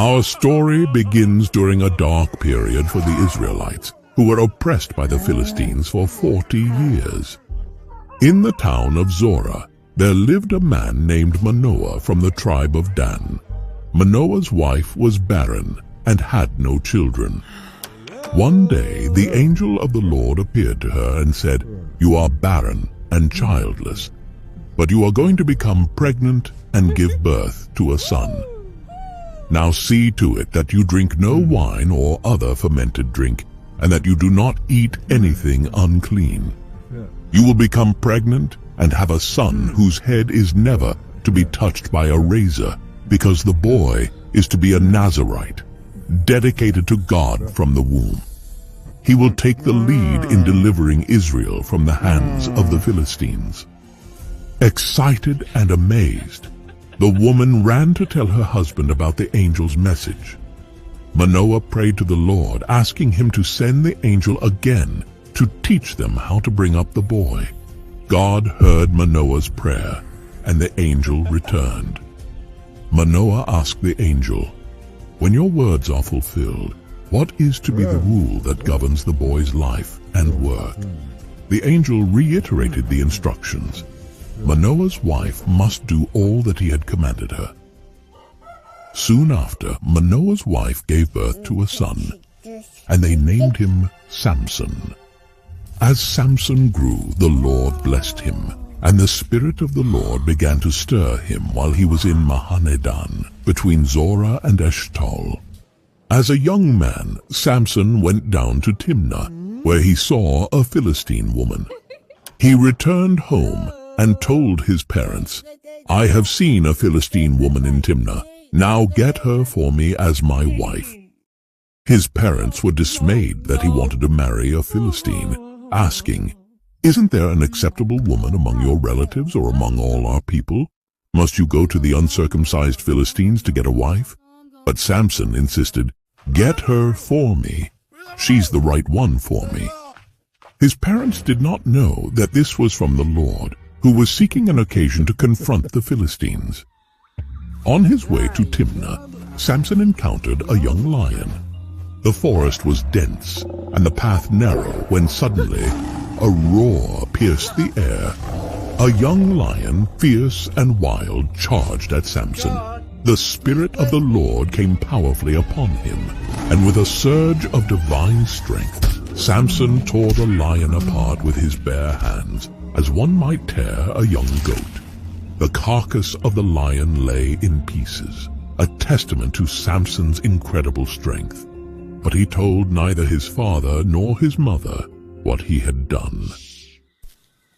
Our story begins during a dark period for the Israelites, who were oppressed by the Philistines for 40 years. In the town of Zorah, there lived a man named Manoah from the tribe of Dan. Manoah's wife was barren and had no children. One day the angel of the Lord appeared to her and said, "You are barren and childless, but you are going to become pregnant and give birth to a son. Now see to it that you drink no wine or other fermented drink, and that you do not eat anything unclean. You will become pregnant and have a son whose head is never to be touched by a razor, because the boy is to be a Nazirite, dedicated to God from the womb. He will take the lead in delivering Israel from the hands of the Philistines." Excited and amazed, the woman ran to tell her husband about the angel's message. Manoah prayed to the Lord, asking him to send the angel again to teach them how to bring up the boy. God heard Manoah's prayer, and the angel returned. Manoah asked the angel, "When your words are fulfilled, what is to be the rule that governs the boy's life and work?" The angel reiterated the instructions. Manoah's wife must do all that he had commanded her. Soon after, Manoah's wife gave birth to a son, and they named him Samson. As Samson grew, the Lord blessed him, and the Spirit of the Lord began to stir him while he was in Mahaneh-dan, between Zorah and Eshtaol. As a young man, Samson went down to Timnah, where he saw a Philistine woman. He returned home and told his parents, "I have seen a Philistine woman in Timnah. Now get her for me as my wife." His parents were dismayed that he wanted to marry a Philistine, asking, "Isn't there an acceptable woman among your relatives or among all our people? Must you go to the uncircumcised Philistines to get a wife?" But Samson insisted, "Get her for me. She's the right one for me." His parents did not know that this was from the Lord, who was seeking an occasion to confront the Philistines. On his way to Timnah, Samson encountered a young lion. The forest was dense and the path narrow when suddenly a roar pierced the air. A young lion, fierce and wild, charged at Samson. The Spirit of the Lord came powerfully upon him, and with a surge of divine strength, Samson tore the lion apart with his bare hands, as one might tear a young goat. The carcass of the lion lay in pieces, a testament to Samson's incredible strength. But he told neither his father nor his mother what he had done.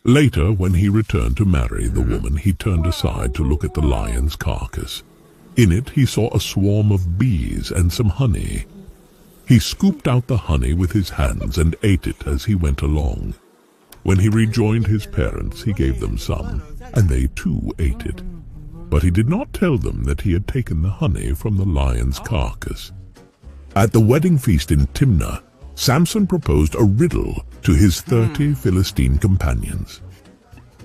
Later, when he returned to marry the woman, he turned aside to look at the lion's carcass. In it he saw a swarm of bees and some honey. He scooped out the honey with his hands and ate it as he went along. When he rejoined his parents, he gave them some, and they too ate it. But he did not tell them that he had taken the honey from the lion's carcass. At the wedding feast in Timnah, Samson proposed a riddle to his 30 Philistine companions.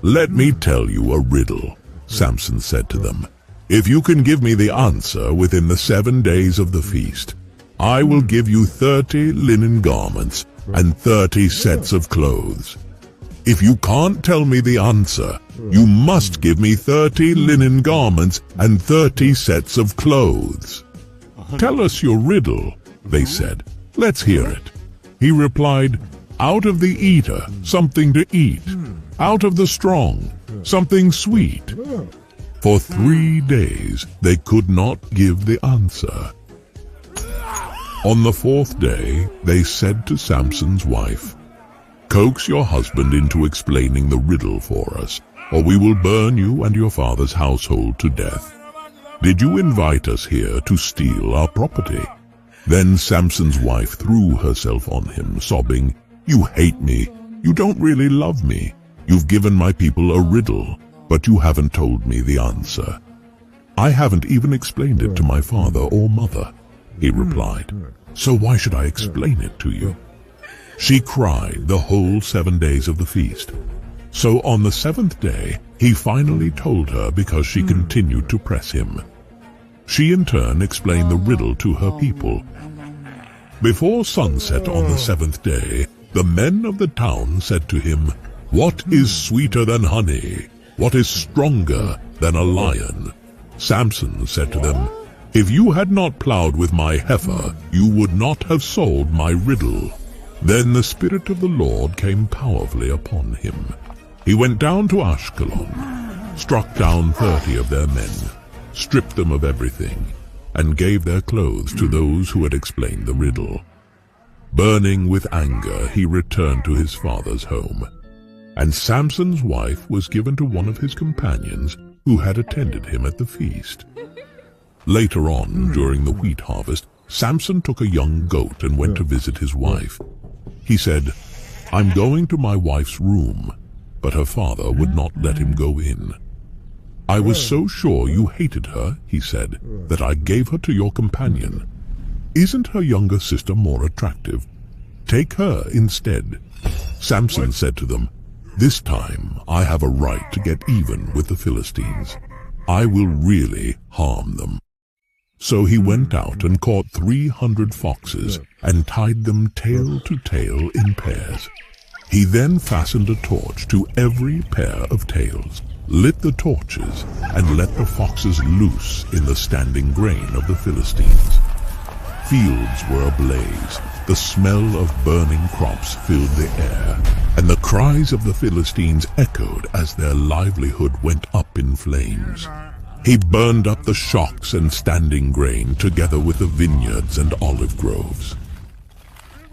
"Let me tell you a riddle," Samson said to them. "If you can give me the answer within the 7 days of the feast, I will give you 30 linen garments and 30 sets of clothes. If you can't tell me the answer, you must give me 30 linen garments and 30 sets of clothes." "Tell us your riddle," they said. "Let's hear it." He replied, "Out of the eater, something to eat. Out of the strong, something sweet." For 3 days they could not give the answer. On the 4th day they said to Samson's wife, "Coax your husband into explaining the riddle for us, or we will burn you and your father's household to death. Did you invite us here to steal our property?" Then Samson's wife threw herself on him, sobbing, "You hate me. You don't really love me. You've given my people a riddle, but you haven't told me the answer." "I haven't even explained it to my father or mother," he replied. "So why should I explain it to you?" She cried the whole 7 days of the feast. So on the 7th day, he finally told her because she continued to press him. She in turn explained the riddle to her people. Before sunset on the 7th day, the men of the town said to him, "What is sweeter than honey? What is stronger than a lion?" Samson said to them, "If you had not plowed with my heifer, you would not have solved my riddle." Then the Spirit of the Lord came powerfully upon him. He went down to Ashkelon, struck down 30 of their men, stripped them of everything, and gave their clothes to those who had explained the riddle. Burning with anger, he returned to his father's home. And Samson's wife was given to one of his companions who had attended him at the feast. Later on, during the wheat harvest, Samson took a young goat and went to visit his wife. He said, "I'm going to my wife's room," but her father would not let him go in. "I was so sure you hated her," he said, "that I gave her to your companion. Isn't her younger sister more attractive? Take her instead." Samson said to them, "This time I have a right to get even with the Philistines. I will really harm them." So he went out and caught 300 foxes and tied them tail to tail in pairs. He then fastened a torch to every pair of tails, lit the torches, and let the foxes loose in the standing grain of the Philistines. Fields were ablaze, the smell of burning crops filled the air, and the cries of the Philistines echoed as their livelihood went up in flames. He burned up the shocks and standing grain together with the vineyards and olive groves.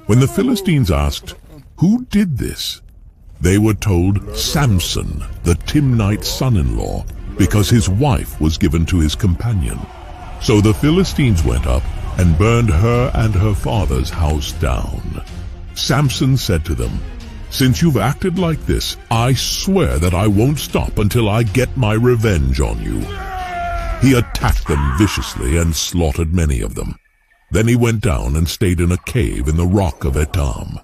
When the Philistines asked, "Who did this?" they were told, "Samson, the Timnite's son-in-law, because his wife was given to his companion." So the Philistines went up and burned her and her father's house down. Samson said to them, "Since you've acted like this, I swear that I won't stop until I get my revenge on you." He attacked them viciously and slaughtered many of them. Then he went down and stayed in a cave in the rock of Etam.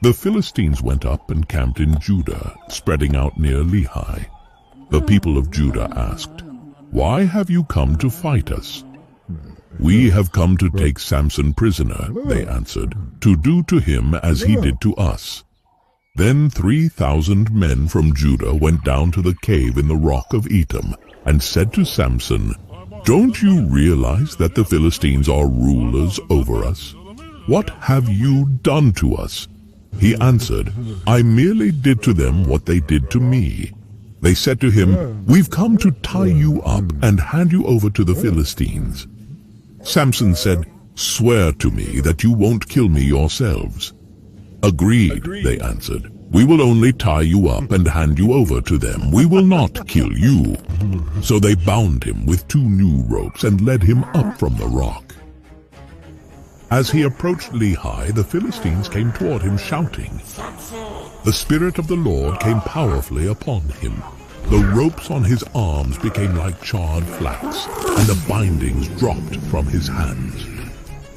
The Philistines went up and camped in Judah, spreading out near Lehi. The people of Judah asked, "Why have you come to fight us?" "We have come to take Samson prisoner," they answered, "to do to him as he did to us." Then 3,000 men from Judah went down to the cave in the rock of Etam and said to Samson, "Don't you realize that the Philistines are rulers over us? What have you done to us?" He answered, "I merely did to them what they did to me." They said to him, "We've come to tie you up and hand you over to the Philistines." Samson said, "Swear to me that you won't kill me yourselves." "Agreed," they answered. "We will only tie you up and hand you over to them. We will not kill you." So they bound him with 2 new ropes and led him up from the rock. As he approached Lehi, the Philistines came toward him shouting. The Spirit of the Lord came powerfully upon him. The ropes on his arms became like charred flax, and the bindings dropped from his hands.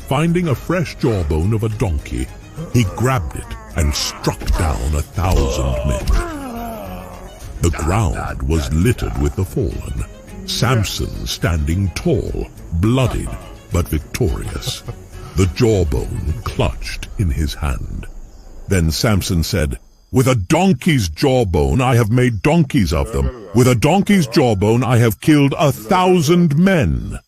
Finding a fresh jawbone of a donkey, he grabbed it and struck down 1,000 men. The ground was littered with the fallen, Samson standing tall, bloodied, but victorious, the jawbone clutched in his hand. Then Samson said, "With a donkey's jawbone I have made donkeys of them. With a donkey's jawbone I have killed 1,000 men."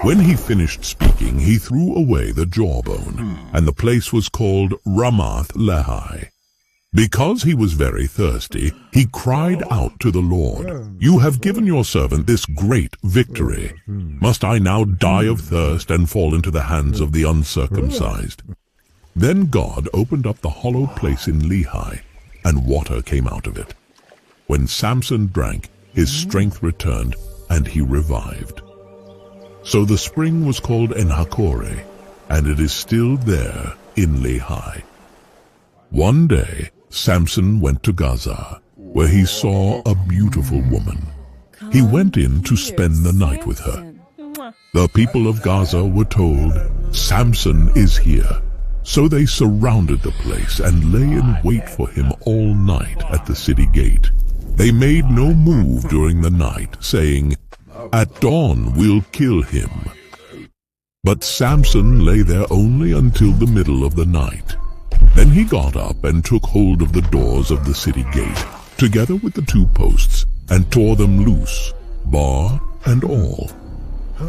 When he finished speaking, he threw away the jawbone, and the place was called Ramath Lehi. Because he was very thirsty, he cried out to the Lord, "You have given your servant this great victory. Must I now die of thirst and fall into the hands of the uncircumcised?" Then God opened up the hollow place in Lehi, and water came out of it. When Samson drank, his strength returned, and he revived. So the spring was called En-Hakkore, and it is still there in Lehi. One day, Samson went to Gaza, where he saw a beautiful woman. He went in to spend the night with her. The people of Gaza were told, "Samson is here." So they surrounded the place and lay in wait for him all night at the city gate. They made no move during the night, saying, At dawn we'll kill him." But Samson lay there only until the middle of the night. Then he got up and took hold of the doors of the city gate, together with the 2 posts, and tore them loose, bar and all.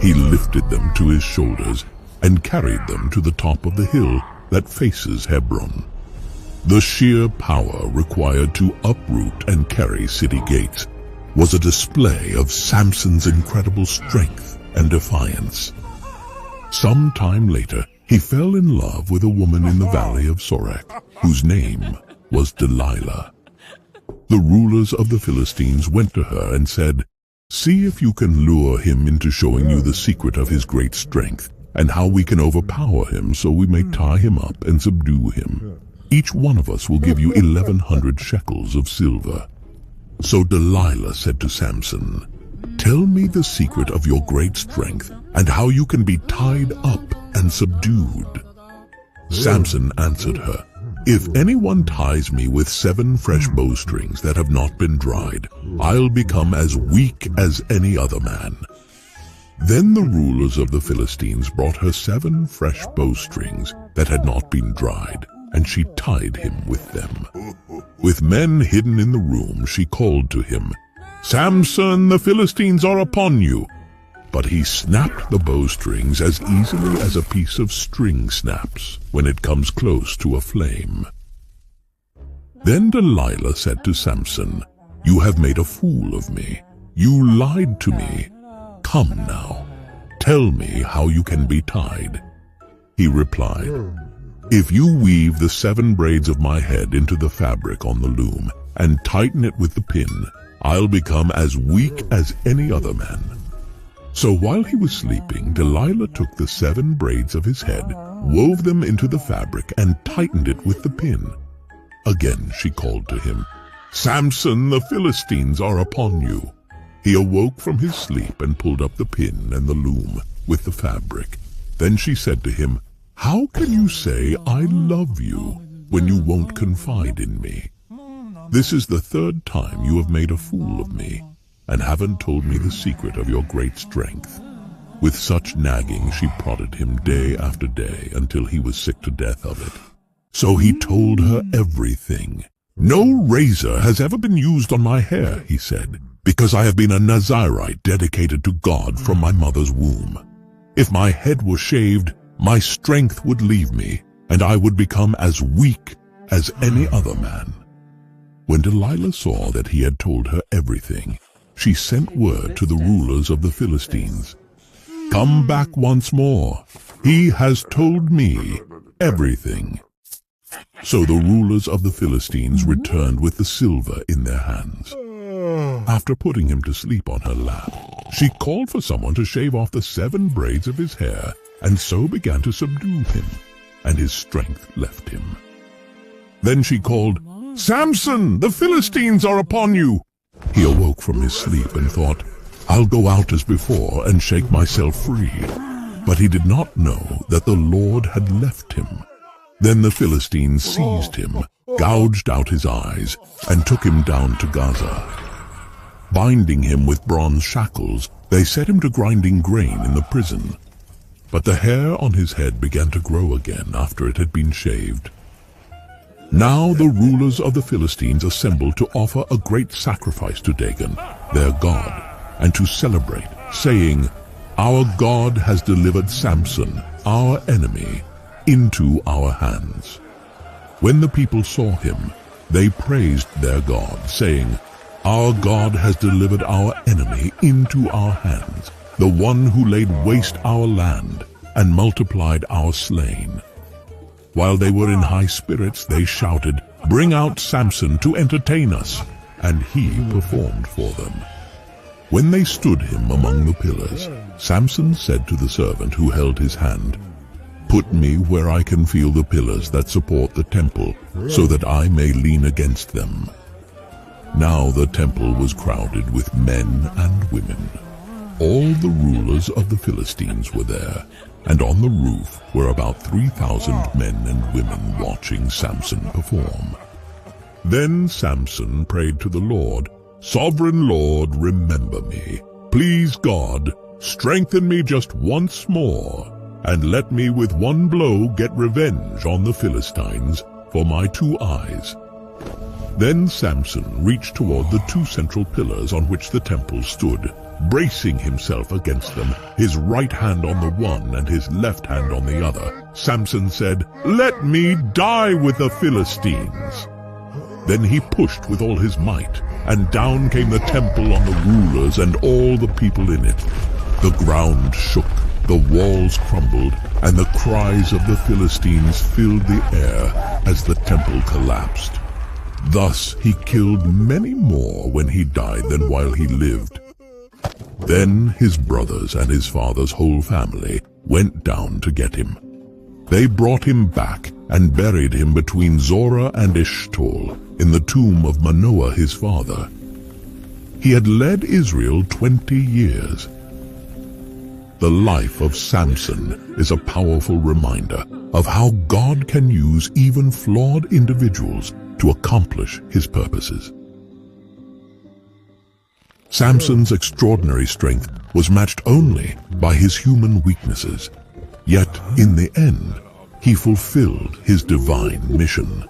He lifted them to his shoulders and carried them to the top of the hill that faces Hebron. The sheer power required to uproot and carry city gates was a display of Samson's incredible strength and defiance. Some time later, he fell in love with a woman in the valley of Sorek, whose name was Dalilah. The rulers of the Philistines went to her and said, "See if you can lure him into showing you the secret of his great strength, and how we can overpower him so we may tie him up and subdue him. Each one of us will give you 1,100 shekels of silver." So Dalilah said to Samson, "Tell me the secret of your great strength and how you can be tied up and subdued." Samson answered her, "If anyone ties me with 7 fresh bowstrings that have not been dried, I'll become as weak as any other man." Then the rulers of the Philistines brought her 7 fresh bowstrings that had not been dried, and she tied him with them. With men hidden in the room, she called to him, "Samson, the Philistines are upon you." But he snapped the bowstrings as easily as a piece of string snaps when it comes close to a flame. Then Dalilah said to Samson, "You have made a fool of me. You lied to me. Come now, tell me how you can be tied." He replied, "If you weave the 7 braids of my head into the fabric on the loom and tighten it with the pin, I'll become as weak as any other man." So while he was sleeping, Dalilah took the 7 braids of his head, wove them into the fabric, and tightened it with the pin. Again she called to him, "Samson, the Philistines are upon you." He awoke from his sleep and pulled up the pin and the loom with the fabric. Then she said to him, "How can you say I love you when you won't confide in me? This is the 3rd time you have made a fool of me, and haven't told me the secret of your great strength." With such nagging she prodded him day after day until he was sick to death of it. So he told her everything. "No razor has ever been used on my hair," he said, "because I have been a Nazirite dedicated to God from my mother's womb. If my head were shaved, my strength would leave me, and I would become as weak as any other man." When Dalilah saw that he had told her everything, she sent word to the rulers of the Philistines, "Come back once more. He has told me everything." So the rulers of the Philistines returned with the silver in their hands. After putting him to sleep on her lap, she called for someone to shave off the 7 braids of his hair, and so began to subdue him, and his strength left him. Then she called, "Samson, the Philistines are upon you." He awoke from his sleep and thought, "I'll go out as before and shake myself free." But he did not know that the Lord had left him. Then the Philistines seized him, gouged out his eyes, and took him down to Gaza. Binding him with bronze shackles, they set him to grinding grain in the prison. But the hair on his head began to grow again after it had been shaved. Now the rulers of the Philistines assembled to offer a great sacrifice to Dagon, their god, and to celebrate, saying, "Our God has delivered Samson, our enemy, into our hands." When the people saw him, they praised their God, saying, "Our God has delivered our enemy into our hands, the one who laid waste our land and multiplied our slain." While they were in high spirits, they shouted, "Bring out Samson to entertain us," and he performed for them. When they stood him among the pillars, Samson said to the servant who held his hand, "Put me where I can feel the pillars that support the temple, so that I may lean against them." Now the temple was crowded with men and women. All the rulers of the Philistines were there, and on the roof were about 3,000 men and women watching Samson perform. Then Samson prayed to the Lord, "Sovereign Lord, remember me. Please, God, strengthen me just once more, and let me with one blow get revenge on the Philistines for my 2 eyes." Then Samson reached toward the 2 central pillars on which the temple stood, bracing himself against them, his right hand on the one and his left hand on the other. Samson said, "Let me die with the Philistines." Then he pushed with all his might, and down came the temple on the rulers and all the people in it. The ground shook, the walls crumbled, and the cries of the Philistines filled the air as the temple collapsed. Thus he killed many more when he died than while he lived. Then his brothers and his father's whole family went down to get him. They brought him back and buried him between Zorah and Eshtaol in the tomb of Manoah his father. He had led Israel 20 years. The life of Samson is a powerful reminder of how God can use even flawed individuals to accomplish his purposes. Samson's extraordinary strength was matched only by his human weaknesses. Yet, in the end, he fulfilled his divine mission.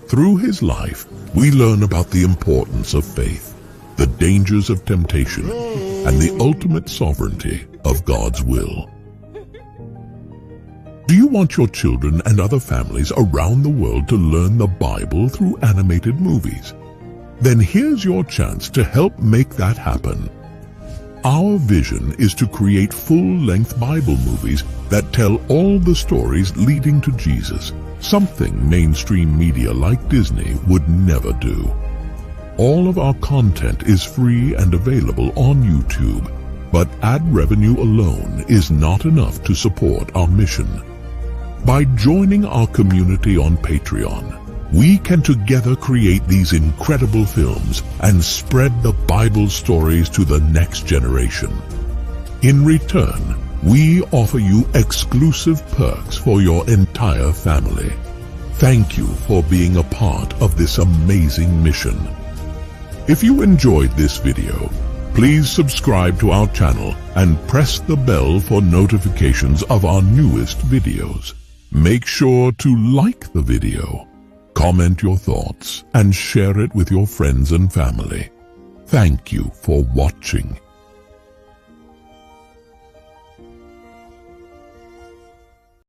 Through his life, we learn about the importance of faith, the dangers of temptation, and the ultimate sovereignty of God's will. Do you want your children and other families around the world to learn the Bible through animated movies? Then here's your chance to help make that happen. Our vision is to create full-length Bible movies that tell all the stories leading to Jesus, something mainstream media like Disney would never do. All of our content is free and available on YouTube, but ad revenue alone is not enough to support our mission. By joining our community on Patreon, we can together create these incredible films and spread the Bible stories to the next generation. In return, we offer you exclusive perks for your entire family. Thank you for being a part of this amazing mission. If you enjoyed this video, please subscribe to our channel and press the bell for notifications of our newest videos. Make sure to like the video, comment your thoughts, and share it with your friends and family. Thank you for watching.